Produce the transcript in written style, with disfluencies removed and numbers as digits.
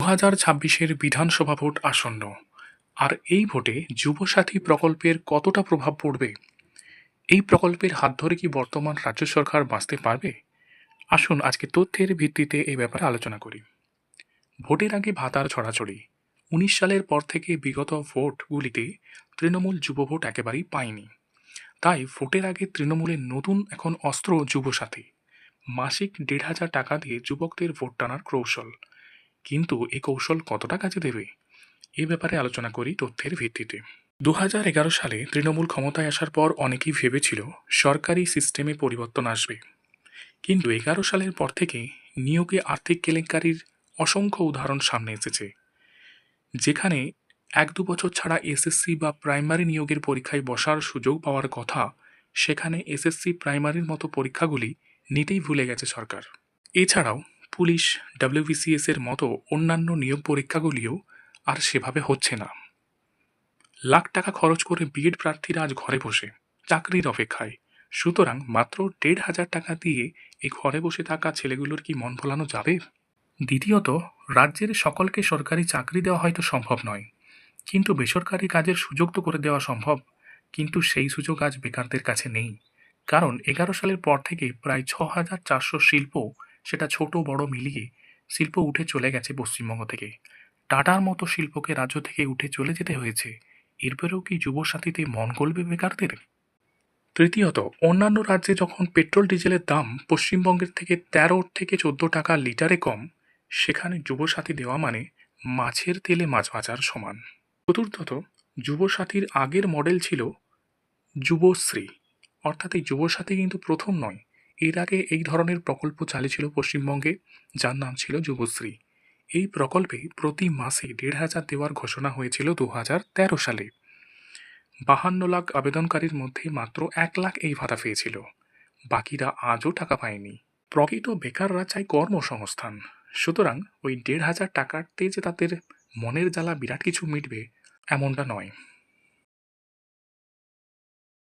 2026-এর বিধানসভা ভোট আসন্ন। আর এই ভোটে যুবসাথী প্রকল্পের কতটা প্রভাব পড়বে? এই প্রকল্পের হাত ধরে কি বর্তমান রাজ্য সরকার বাঁচতে পারবে? আসুন আজকে তথ্যের ভিত্তিতে এই ব্যাপারে আলোচনা করি। ভোটের আগে ভাতার ছড়াছড়ি। 19 সালের পর থেকে বিগত ভোটগুলিতে তৃণমূল যুব ভোট একেবারেই পায়নি। তাই ভোটের আগে তৃণমূলের নতুন এখন অস্ত্র যুবসাথী। মাসিক 1,500 টাকা দিয়ে যুবকদের ভোট টানার কৌশল। কিন্তু এই কৌশল কতটা কাজে দেবে? এ ব্যাপারে আলোচনা করি তথ্যের ভিত্তিতে। 2011 সালে তৃণমূল ক্ষমতায় আসার পর অনেকেই ভেবেছিল সরকারি সিস্টেমে পরিবর্তন আসবে। কিন্তু 11 সালের পর থেকে নিয়োগে আর্থিক কেলেঙ্কারির অসংখ্য উদাহরণ সামনে এসেছে। যেখানে 1-2 বছর ছাড়া এসএসসি বা প্রাইমারি নিয়োগের পরীক্ষায় বসার সুযোগ পাওয়ার কথা, সেখানে এসএসসি প্রাইমারির মতো পরীক্ষাগুলি নিতেই ভুলে গেছে সরকার। এছাড়াও পুলিশ, ডব্লিউবিসিএস এর মতো অন্যান্য নিয়োগ পরীক্ষাগুলিও আর সেভাবে হচ্ছে না। লাখ টাকা খরচ করে বিএড প্রার্থীরা আজ ঘরে বসে চাকরির অপেক্ষায়। সুতরাং মাত্র 1,500 টাকা দিয়ে এই ঘরে বসে থাকা ছেলেগুলোর কি মন ভোলানো যাবে? দ্বিতীয়ত, রাজ্যের সকলকে সরকারি চাকরি দেওয়া হয়তো সম্ভব নয়, কিন্তু বেসরকারি কাজের সুযোগ তো করে দেওয়া সম্ভব। কিন্তু সেই সুযোগ আজ বেকারদের কাছে নেই। কারণ 11 সালের পর থেকে প্রায় 6,400 শিল্প, সেটা ছোট বড় মিলিয়ে শিল্প উঠে চলে গেছে পশ্চিমবঙ্গ থেকে। টাটার মতো শিল্পকে রাজ্য থেকে উঠে চলে যেতে হয়েছে। এরপরেও কি যুবসাথীতে মন গলবে বেকারদের? তৃতীয়ত, অন্যান্য রাজ্যে যখন পেট্রোল ডিজেলের দাম পশ্চিমবঙ্গের থেকে 13 থেকে 14 টাকা লিটারে কম, সেখানে যুবসাথী দেওয়া মানে মাছের তেলে মাছ ভাজার সমান। চতুর্থত, যুবসাথীর আগের মডেল ছিল যুবশ্রী। অর্থাৎ এই যুবসাথী কিন্তু প্রথম নয়। এর আগে এই ধরনের প্রকল্প চালিয়েছিল পশ্চিমবঙ্গে, যার নাম ছিল যুবশ্রী। এই প্রকল্পে প্রতি মাসে 1,500 দেওয়ার ঘোষণা হয়েছিল 2013 সালে। 52 লাখ আবেদনকারীর মধ্যে মাত্র 1 লাখ এই ভাতা পেয়েছিল। বাকিরা আজও টাকা পায়নি। প্রকৃত বেকাররা চায় কর্মসংস্থান। সুতরাং ওই 1,500 টাকাতে যে তাদের মনের জ্বালা বিরাট কিছু মিটবে, এমনটা নয়।